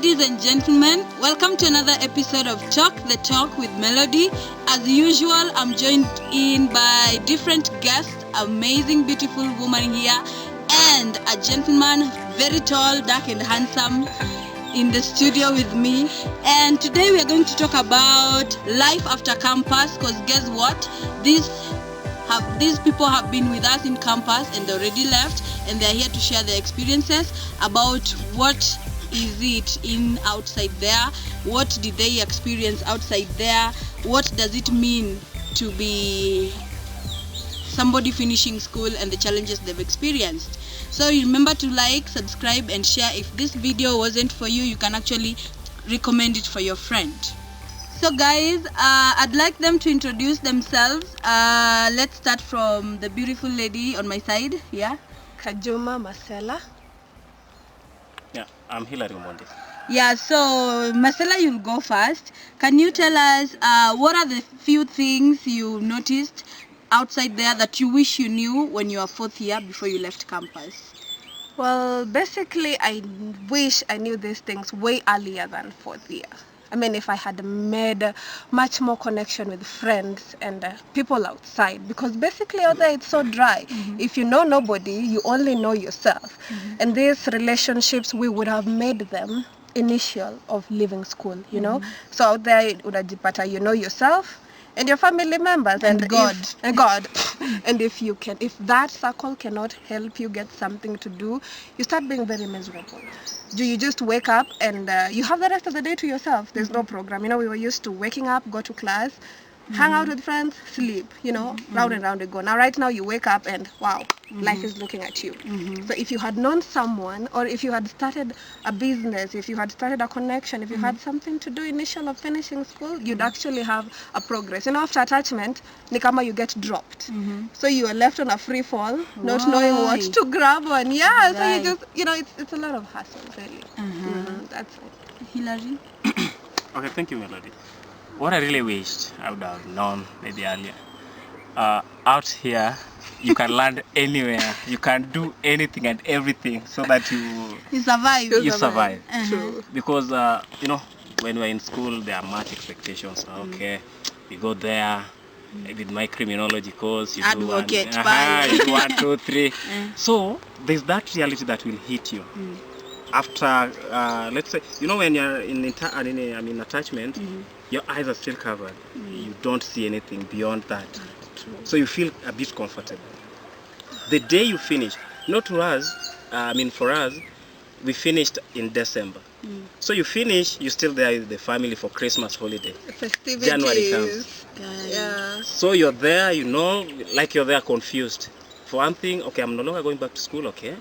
ladies and gentlemen, welcome to another episode of Talk the Talk with Melody. As usual, I'm joined in by different guests, amazing, beautiful woman here, and a gentleman, very tall, dark and handsome, in the studio with me. And today we are going to talk about life after campus, because guess what? These people have been with us in campus and they already left, and they're here to share their experiences about what is it in outside there, what did they experience outside there, what does it mean to be somebody finishing school, and the challenges they've experienced. So remember to like, subscribe and share. If this video wasn't for you, you can actually recommend it for your friend. So guys, I'd like them to introduce themselves. Let's start from the beautiful lady on my side. Yeah, Kajuma Masela. Yeah, I'm Hilary Mondi. Yeah, so Marcella, you'll go first. Can you tell us what are the few things you noticed outside there that you wish you knew when you were fourth year before you left campus? Well, basically, I wish I knew these things way earlier than fourth year. I mean, if I had made much more connection with friends and people outside, because basically out there it's so dry. If you know nobody, you only know yourself. And these relationships, we would have made them initial of leaving school, you know. So out there, unajipata, you know yourself and your family members and God. And if that circle cannot help you get something to do, you start being very miserable. Do you just wake up and you have the rest of the day to yourself? There's no program. You know, we were used to waking up, go to class, hang out with friends, sleep, you know, round and round and go. Now, right now, you wake up and wow, life is looking at you. So if you had known someone, or if you had started a business, if you had started a connection, if you had something to do initial of finishing school, you'd actually have a progress. You know, after attachment, ni kama you get dropped. So you are left on a free fall, not knowing what to grab on. Yeah, so you just, you know, it's a lot of hassle, really. That's it. Hilary? Okay, thank you, Melody. What I really wished I would have known maybe earlier. Out here, you can land anywhere. You can do anything and everything so that You survive. you survive. True. Because, you know, when we're in school, there are much expectations. Okay, you go there. I did my criminology course. You Advocate, do bye. you do 1, 2, 3. So there's that reality that will hit you. After, let's say, you know, when you're in attachment, your eyes are still covered. You don't see anything beyond that. So you feel a bit comfortable. The day you finish, not to us, for us, we finished in December. So you finish, you're still there with the family for Christmas holiday. Festivities. January comes. Yeah. So you're there, you know, like you're there confused. For one thing, okay, I'm no longer going back to school, okay?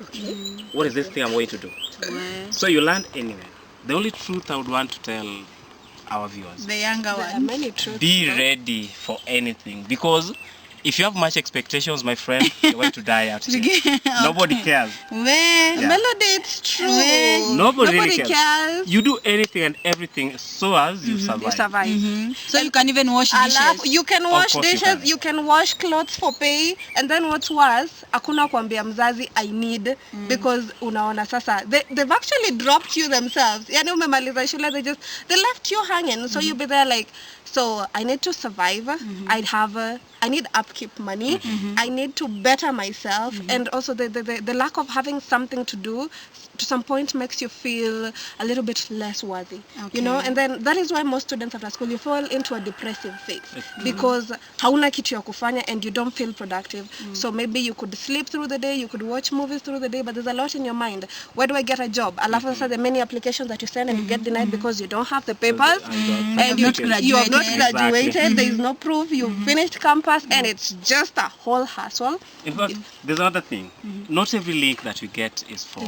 What is this thing I'm going to do? So you land anywhere. The only truth I would want to tell our viewers, The younger There are one. many truths. be ready for anything. Because if you have much expectations, my friend, you're going to die out here. Nobody cares. Melody, it's true. Nobody really cares. You do anything and everything so as you survive. You survive. So you can even wash dishes. You can wash course you dishes, can. you can wash clothes for pay, and then what's worse, hakuna kuambia mzazi I need, because unaona sasa they've actually dropped you themselves. Yani umemaliza shule, they left you hanging. So you'll be there like, so I need to survive. I need upkeep money. I need to better myself, and also the lack of having something to do to some point makes you feel a little bit less worthy. You know, and then that is why most students after school, you fall into a depressive phase because hauna kitu ya kufanya and you don't feel productive. So maybe you could sleep through the day, you could watch movies through the day, but there's a lot in your mind. Where do I get a job? Alafu sasa the many applications that you send and you get denied because you don't have the papers and you have not graduated. Exactly. There is no proof you've finished campus, and it's just a whole hassle. In fact, there's another thing. Not every link that we get is for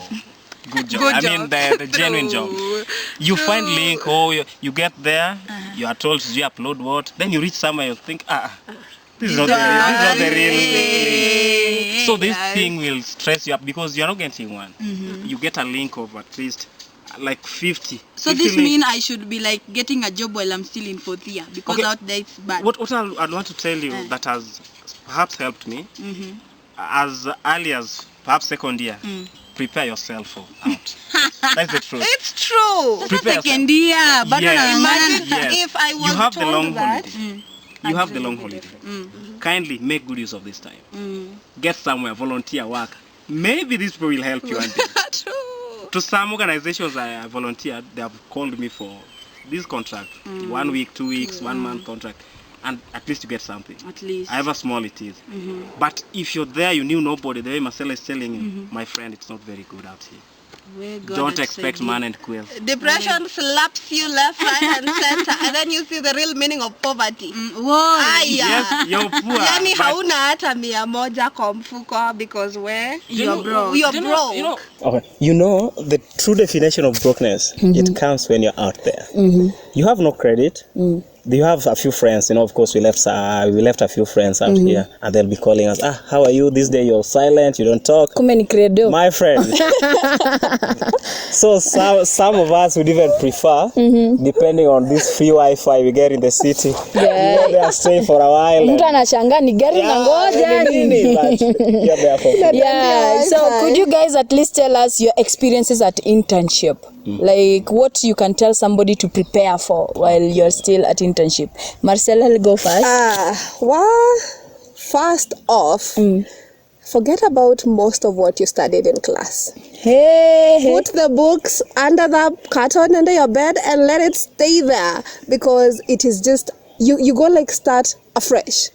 good job. Good I job. mean, the genuine job. You find link, you get there, you are told to upload what, then you reach somewhere, you think, this is not the real link. So this thing will stress you up because you're not getting one. You get a link of at least like 50. So 50 this links. means I should be like getting a job while I'm still in fourth year, because Okay. out there it's bad. What I want to tell you that has perhaps helped me, as early as perhaps second year, prepare yourself for out. That's the truth. It's true. Prepare yourself. Second year, bado Yes. nang'ang'ana. Imagine if I was You have the told long that. holiday. You have the long holiday. Kindly make good use of this time. Get somewhere, volunteer work. Maybe this will help you. And True. to some organizations I volunteered, they have called me for this contract. 1 week, 2 weeks, 1 month contract. And at least you get something. At least. However small it is. But if you're there, you knew nobody, the way Marcella is telling you, my friend, it's not very good out here. Where God Don't had expect said man and quill. Depression slaps you left, right, and center, and then you see the real meaning of poverty. Whoa. Aya. Yes, you're poor. Yani but- hauna hata 100 kwa mfuko because where You're broke. You're broke. Okay. You know, the true definition of brokenness, it comes when you're out there. You have no credit. You have a few friends, of course we left a few friends out here, and they'll be calling us, how are you? This day you're silent, you don't talk. Kumbe ni credo. My friend. So some of us would even prefer, depending on this free Wi-Fi we get in the city, Yeah. they are staying for a while. Mtu anashangaa ni gari na ngoja nini. But you're there for free. Yeah, so could you guys at least tell us your experiences at internship? Like what you can tell somebody to prepare for while you're still at internship. Marcella, I'll go first. Well, first off, forget about most of what you studied in class. Hey. Put the books under the carton under your bed and let it stay there, because it is just you go like start afresh.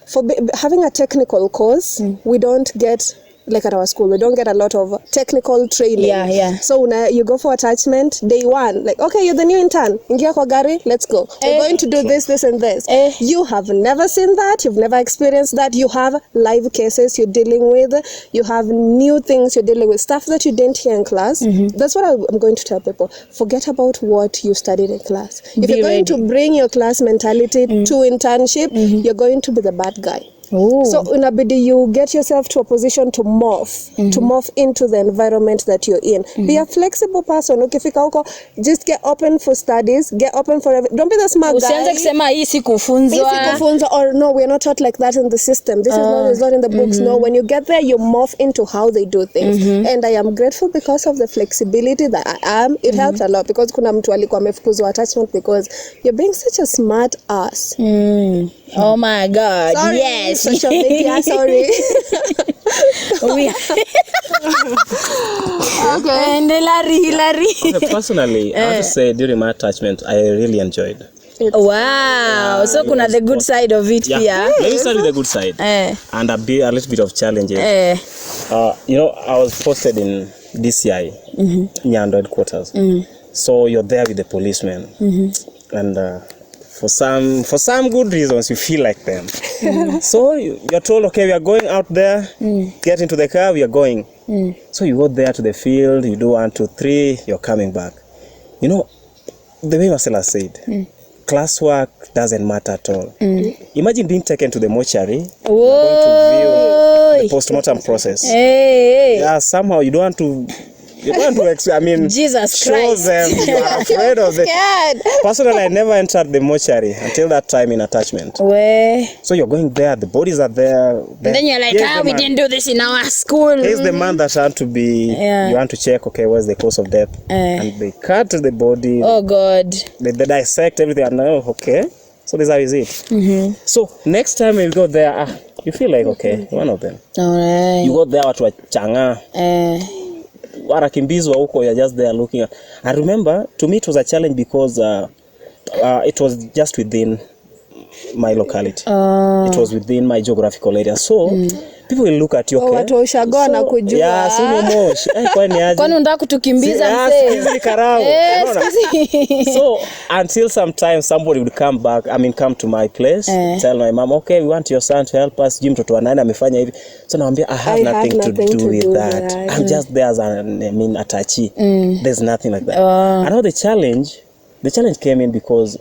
For having a technical course, we don't get, like at our school, we don't get a lot of technical training. Yeah. So you go for attachment day 1, like, okay, you're the new intern, ingia kwa gari, let's go. We're going to do this and this. You have never seen that, you've never experienced that. You have live cases you're dealing with, you have new things you're dealing with, stuff that you didn't hear in class. That's what I'm going to tell people. Forget about what you studied in class. If you're going to bring your class mentality to internship, you're going to be the bad guy. Oh. So inabidi you get yourself to a position to morph into the environment that you're in. Be a flexible person. Ukifika huko, just get open for studies, get open for don't be the smart guy. Usianze kusema hii si kufunzwa. Or no, we're not taught like that in the system. This is not in the books. No, when you get there, you morph into how they do things. And I am grateful because of the flexibility that I am. It helps a lot, because kuna mtu alikuwa amefukuzwa attachment because you're being such a smart ass. Oh my God. Sorry, Yes. social media, sorry. Okay. And Larry. Okay, personally, I have to say during my attachment, I really enjoyed. Wow. So kuna the good side of it here. Let me start with the good side. And a little bit of challenges. I was posted in DCI, Nyando headquarters. So you're there with the policemen. And for some good reasons, you feel like them. So you're told, okay, we are going out there, get into the car, we are going. So you go there to the field, you do 1, 2, 3, you're coming back. The way Marcella said, classwork doesn't matter at all. Imagine being taken to the mortuary, you're going to view the postmortem process. Yeah, somehow you don't want to Jesus show Christ. them you are afraid of it. Personally, I never entered the mortuary until that time in attachment. So you're going there, the bodies are there. And then you're like, we didn't do this in our school. Here's the man that had to be, you want to check, okay, what's the cause of death? And they cut the body. Oh God. They dissect everything and now, okay, so this is it. So next time when you go there, you feel like, okay, one of them. Alright. You go there, watu wa changa. Wanakimbizwa huko, you're just there looking at. I remember, to me it was a challenge because it was just within my locality. It was within my geographical area. So people will look at you, okay. Watu ushagoa na kujua. Yeah, sio moshi. Kwani aje? Kwani unataka kutukimbiza mzee? Sikizi karao. So until sometimes somebody would come to my place, tell my mom, okay, we want your son to help us. Mtoto wa nani amefanya hivi. So naambia I have nothing to do with that. I'm just there as an attachee. There's nothing like that. I know the challenge came in because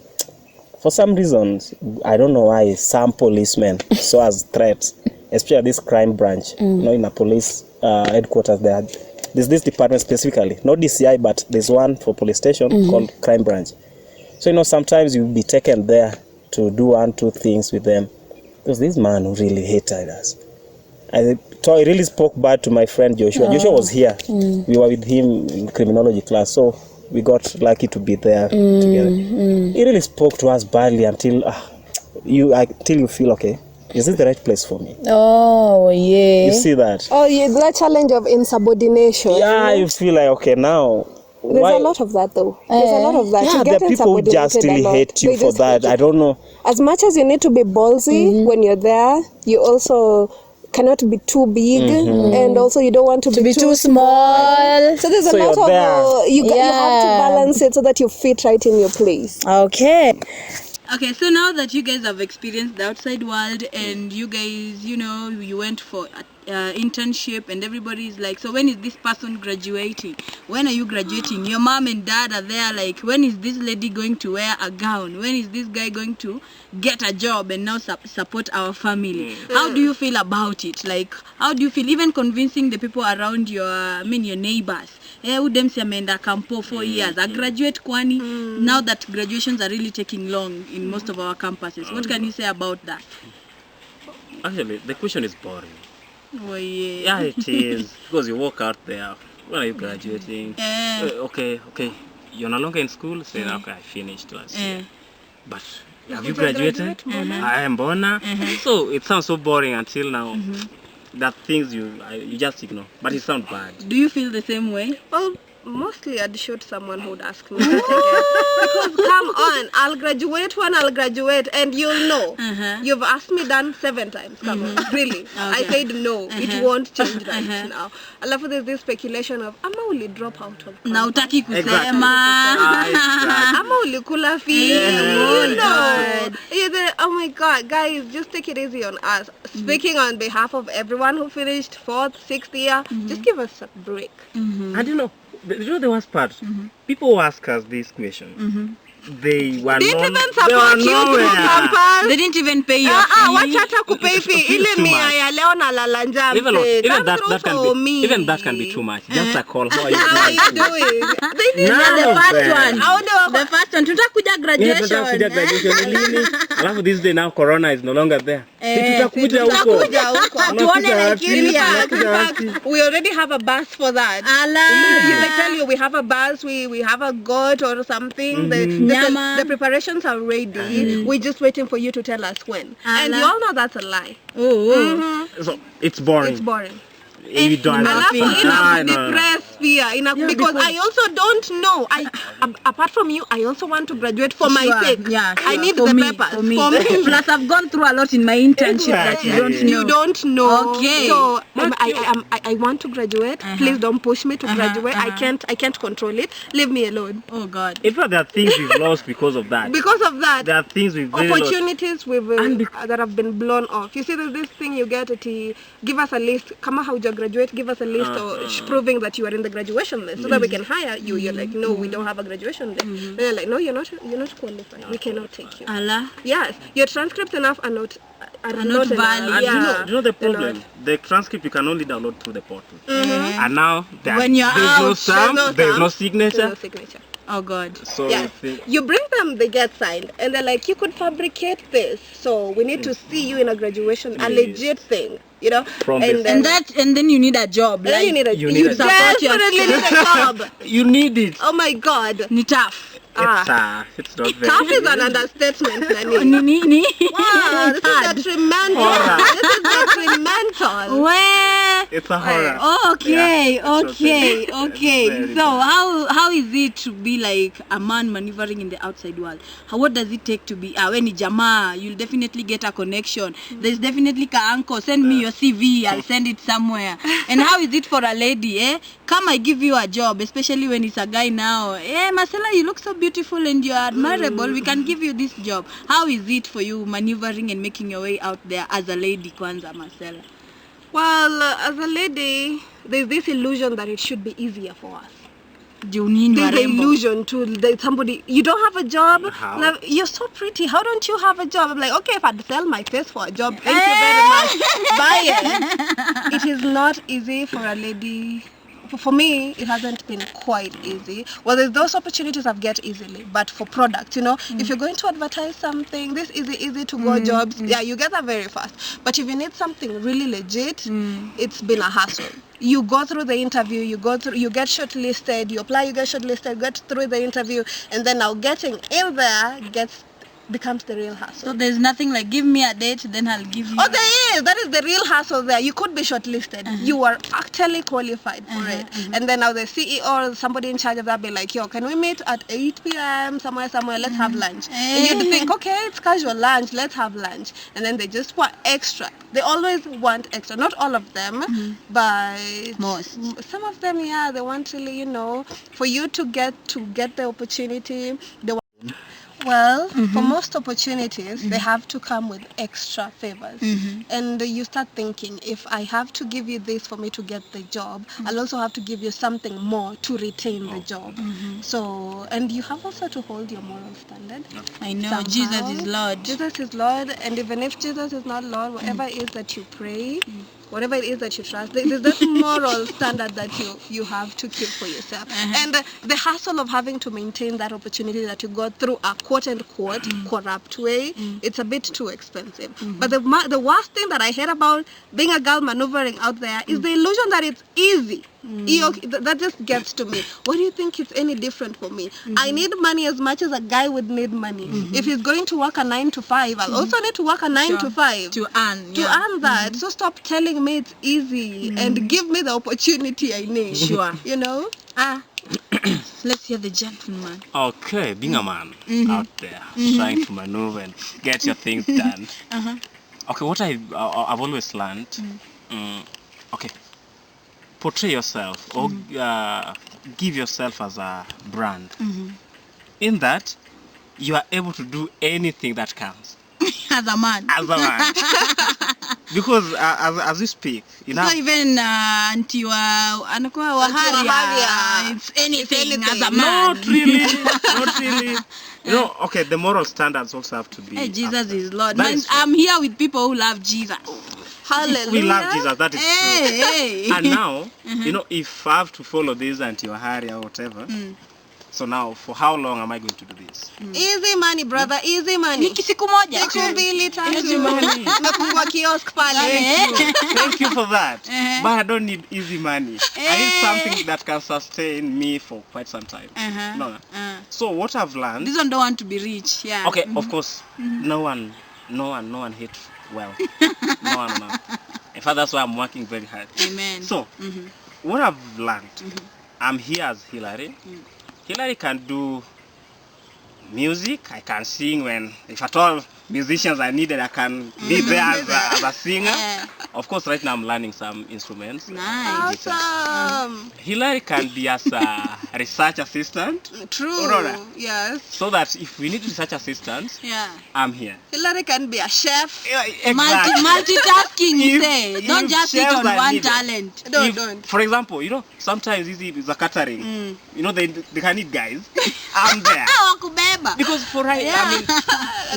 for some reasons, I don't know why, some policemen saw as threats, especially this crime branch. In a police headquarters, there's this department specifically, not DCI, but there's one for police station called crime branch. So sometimes you'll be taken there to do 1, 2 things with them. Because this man who really hated us. it really spoke bad to my friend Joshua. Joshua was here. We were with him in criminology class, so we got lucky to be there together. It really spoke to us badly until you feel, okay, is this the right place for me? Oh, yeah. You see that? Oh, yeah, that challenge of insubordination. Yeah, you feel like, okay, now. There's a lot of that, though. There's a lot of that. Yeah, You there get are people who just insubordinated a really lot. hate you They for just that. hate you. I don't know. As much as you need to be ballsy when you're there, you also cannot be too big, and also you don't want to be Too small. So there's So a lot you're there. of you have to balance it so that you fit right in your place. Okay. Okay, so now that you guys have experienced the outside world and you guys, you went for internship and everybody is like, so when is this person graduating? When are you graduating? Your mom and dad are there like, when is this lady going to wear a gown? When is this guy going to get a job and now support our family? How do you feel about it? Like, how do you feel even convincing the people around your neighbors? Udemsi ameenda kampo 4 years. A graduate kwani, now that graduations are really taking long in most of our campuses. What can you say about that? Actually, the question is boring. Oh, yeah. Yeah, it is. Because you walk out there. When are you graduating? Okay. You're no longer in school. Say, okay, I finished last year. But have you graduated? I am bona. So it sounds so boring until now. That things you just ignore. But it sounds bad. Do you feel the same way? Well, mostly I'd shoot someone who'd ask me that again. Because come on, I'll graduate when I'll graduate, and you'll know. You've asked me done 7 times. Come on, really. I said no, it won't change right now. Alafu there's this speculation of ama uli drop out of Na utaki kusema. ama ulikula fee. You know. Oh my God, guys, just take it easy on us. Speaking on behalf of everyone who finished 4th, 6th year, just give us a break. And you know the worst part? People who ask us this question, they were Didn't not, even they support were you to nowhere. campus. They didn't even pay your Wacha hata kupay fee. Feels Ile too mia much. ya leo na lala njaa Even mse. that Come through can for be me. even that can be too much. Just a call. How are you How doing? you doing? They need Now the first then. one. The first one. Tutakuja Yeah, graduation. tutakuja graduation lini? Alafu this day now corona is no longer there. Tutakuja huko. Tutakuja huko. Tuone wapi? Nigeria. In fact, we already have a bus for that. They tell you we have a bus, we have a goat or something. Nyama. The preparations are ready. We're just waiting for you to tell us when. And you all know that's a lie. So it's boring. It's boring. You don't Alafu understand. depress fear because I also don't know. Apart from you, I also want to graduate for my sake. Yeah, I need for the me, papers for me. Plus, I've gone through a lot in my internship that you don't know. You don't know. Okay. So I want to graduate. Please don't push me to graduate. I can't control it. Leave me alone. Oh God. In fact, there are things we've lost because of that. Because of that, There are things we've really lost. opportunities that have been blown off. You see, there's this thing you get at give us a list. Kama hauja graduate, give us a list proving that you are in the graduation list so that we can hire you. You're like, no, we don't have a graduation list. They're like, no, you're not qualified. We cannot take you. Allah. Yes, your transcripts enough are not not valid. And Yeah. you know the problem? The transcript you can only download through the portal. And now When you're there's no out, stamp, there's no There's no signature. signature. Oh God. So Yes. you think, You bring them, they get signed, and they're like, you could fabricate this, so we need to see you in a graduation, a Yes. legit thing, you know. From the And then you need a job. then you need a, you need a job. desperately need a job. you need it. Oh my God. Ni tough. It's not very Tough is an understatement, Nani. Ni. Wow, this is detrimental. Horror. This is detrimental. Where? It's a horror. Okay, Yeah, it's okay, okay. okay. Very So how is it to be like a man maneuvering in the outside world? What does it take to be when ni jamaa? You'll definitely get a connection. There's definitely ka uncle. Send me your CV. I'll send it somewhere. And how is it for a lady? Come, I give you a job, especially when it's a guy now. Marcella, you look so beautiful and you're admirable. We can give you this job. How is it for you maneuvering and making your way out there as a lady, Kwanza, Marcella? Well, as a lady, there's this illusion that it should be easier for us. Junini There's the warembo. illusion to that somebody, you don't have a job. How? Like, you're so pretty. How don't you have a job? I'm like, okay, if I'd sell my face for a job, thank you very much. Buy it. It is not easy for a lady, for me, it hasn't been quite easy. Well, there's those opportunities I've get easily, but for products, if you're going to advertise something, this easy to go jobs, you get that very fast. But if you need something really legit, it's been a hassle. You go through the interview, you get shortlisted, you apply, you get shortlisted, get through the interview, and then now getting in there becomes the real hassle. So there's nothing like give me a date, then I'll give you. Oh, there is. That is the real hassle there. You could be shortlisted. You are actually qualified for it. And then now the CEO or somebody in charge of that be like, yo, can we meet at 8 p.m. somewhere? Let's have lunch. And you'd think, okay, it's casual lunch. Let's have lunch. And then they just want extra. They always want extra. Not all of them, but most. Some of them, they want really, for you to get the opportunity. Well, for most opportunities, they have to come with extra favors. And you start thinking, if I have to give you this for me to get the job, I'll also have to give you something more to retain the job. So, and you have also to hold your moral standard. I know, somehow. Jesus is Lord. Jesus is Lord, and even if Jesus is not Lord, whatever it is that you pray, whatever it is that you trust, there's that moral standard that you have to keep for yourself. And the hassle of having to maintain that opportunity that you got through a quote-unquote corrupt way, it's a bit too expensive. But the worst thing that I hate about being a girl maneuvering out there is the illusion that it's easy. That just gets to me. What do you think it's any different for me? I need money as much as a guy would need money. If he's going to work a 9 to 5, I'll also need to work a 9 to 5 to earn that. So stop telling me it's easy and give me the opportunity I need. Sure. Let's hear the gentleman. Okay, being a man out there trying to maneuver and get your things done. Okay, what I've always learned, okay, portray yourself or give yourself as a brand. In that, you are able to do anything that counts. as a man. Because as we speak, so even until it's anything as a man. Not really, not really. Okay, the moral standards also have to be. Hey, Jesus after. is Lord. That Man, is true. I'm here with people who love Jesus. Hallelujah. We love Jesus, that is true. Hey. And now, if I have to follow this until Hari or whatever, so now, for how long am I going to do this? Easy money, brother, easy money. Siku moja. Siku mbili tatu. Easy money. Tumefungua kiosk pale. Thank you for that. But I don't need easy money. I need something that can sustain me for quite some time. No. So what I've learned. This one don't want to be rich. Yeah. Okay, of course, no one hates wealth. No. In fact, that's why I'm working very hard. Amen. So, what I've learned, I'm here as Hillary. Hillary can do music. I can sing if at all musicians are needed, I can be there as a singer. Of course, right now I'm learning some instruments. Nice. Awesome. Hillary can be as a research assistant. True. Aurora. Yes. So that if we need research assistants, I'm here. Hillary can be a chef. Multitasking, you say. Don't just sit on one needed. talent. Don't. For example, sometimes the catering, they can need guys. I'm there. Because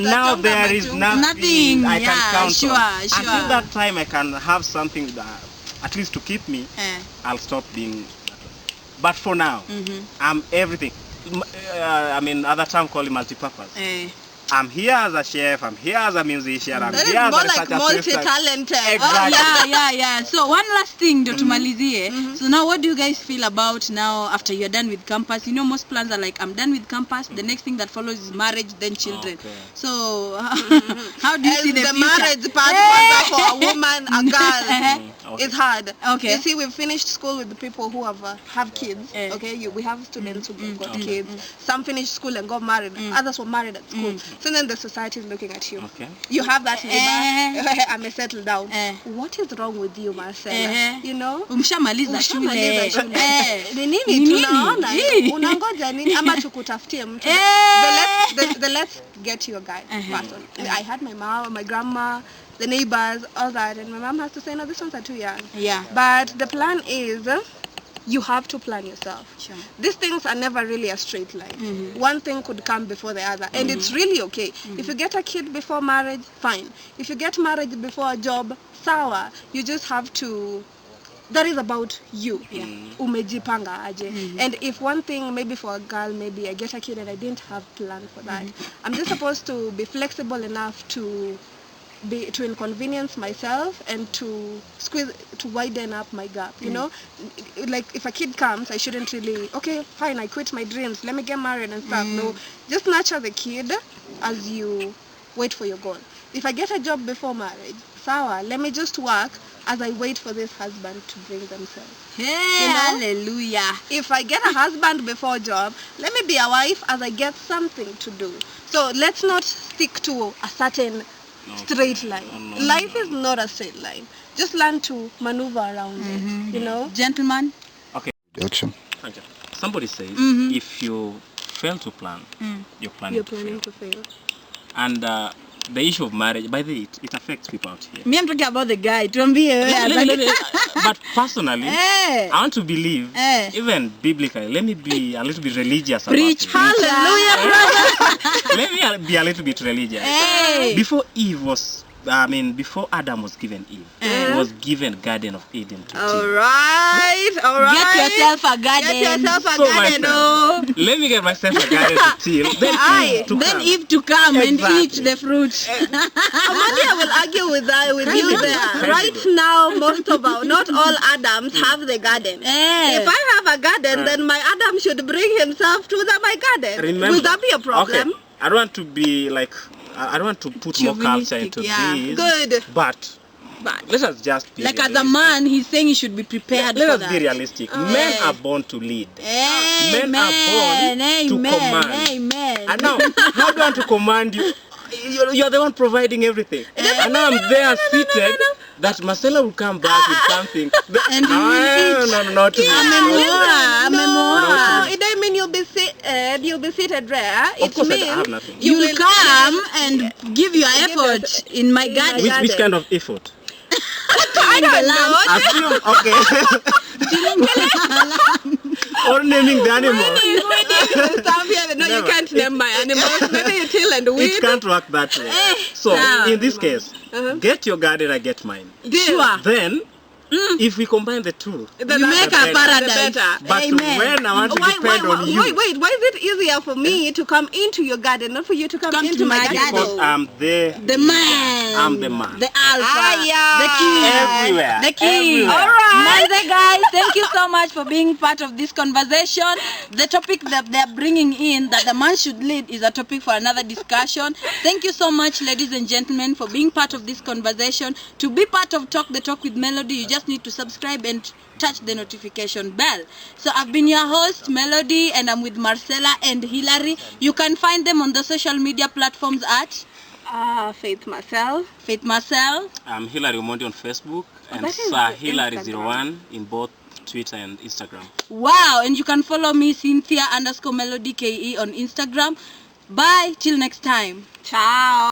now there is nothing I can count on. Until that time I can have something that, at least to keep me, I'll stop being. But for now, I'm everything. Other term called multi-purpose. I'm here as a chef, I'm here as a musician, I'm here as a research assistant. Multi-talented. Exactly. Yeah. So one last thing, tumalizie. So now what do you guys feel about now after you're done with campus? Most plans are like, I'm done with campus, the next thing that follows is marriage, then children. Okay. So how do you see the future? Marriage part for a woman, a girl. It's hard. Okay. You see, we've finished school with the people who have kids. Okay, we have students who got kids. Some finished school and got married. Others were married at school. So then the society is looking at you. Okay. You have that neighbor. I may settle down. What is wrong with you, Marcella? Umshamaliza shule. Ni nini tunaona? Unangoja nini ama tukutafutie mtu? Let's get you a guy person. I had my mom, my grandma, the neighbors, all that, and my mom has to say, no, these ones are too young. Yeah. But the plan is, you have to plan yourself. Sure. These things are never really a straight line. One thing could come before the other, and it's really okay. If you get a kid before marriage, fine. If you get married before a job, sawa. You just have to that is about you. Umejipanga aje. And if one thing, maybe for a girl, maybe I get a kid and I didn't have plan for that, I'm just supposed to be flexible enough to inconvenience myself and to widen up my gap, you know. Like if a kid comes, I shouldn't really, okay, fine, I quit my dreams, let me get married and stuff. No, just nurture the kid as you wait for your goal. If I get a job before marriage, sawa, let me just work as I wait for this husband to bring themselves. Hey, You know? hallelujah. If I get a husband before job, let me be a wife as I get something to do. So let's not stick to a certain straight line. Life is not a straight line. Just learn to maneuver around it, you know. Gentlemen. Okay. Action. Okay. Somebody says if you fail to plan, you're planning to fail. And the issue of marriage, by the way, it affects people out here. Me, I'm talking about the guy. Tuambie wewe. But personally, I want to believe, even biblically, let me be a little bit religious Preach. about it. Hallelujah, brother. Let me be a little bit religious. Hey. Before Adam was given Eve, he was given Garden of Eden to All till. right. Get yourself a garden. Get yourself a So, my garden. friend, Oh. let me get myself a garden to till. Then Eve to Then come. Eve to come and Exactly. eat the fruit. Amadia will argue with you there. Right now, not all Adams have the garden. If I have a garden, then my Adam should bring himself to my garden. Remember, Will that be a problem? Okay. I don't want to be like, I don't want to put more culture into this. Good. But let us just be Like as a realistic. man, he's saying he should be prepared Let for us that. be realistic. Men are born to lead. Amen. Men are born to command. Amen. And now, how do I want to command you? You're the one providing everything. And now I'm there seated. That Marcella will come back with something. And you will eat. No, not to me. No, it doesn't mean you'll be seated there. Of course, I means have nothing. You will come and give your effort in my garden. Which kind of effort? I don't know. Okay. Or naming the animal. No, you can't name my animals. Maybe you till and weed. It can't work that way. So, in this case, get your garden, I get mine. Sure. Then, if we combine the two, You make a paradise. but Amen. when I want to depend on you, Wait, why is it easier for me to come into your garden, not for you to come Come into to my my garden? because I'm there. The man. I'm the man. The alpha. yeah. The king. Everywhere. The king. Everywhere. All right. Manze guys, thank you so much for being part of this conversation. The topic that they're bringing in, that the man should lead, is a topic for another discussion. Thank you so much, ladies and gentlemen, for being part of this conversation. To be part of Talk the Talk with Melody, you just need to subscribe and touch the notification bell. So I've been your host, Melody, and I'm with Marcella and Hilary. You can find them on the social media platforms at Faith Marcel. Faith Marcel. I'm Hilary Omondi on Facebook and that is Sir Hilary01 Instagram. in both Twitter and Instagram. Wow, and you can follow me, Cynthia_Melody KE on Instagram. Bye, till next time. Ciao.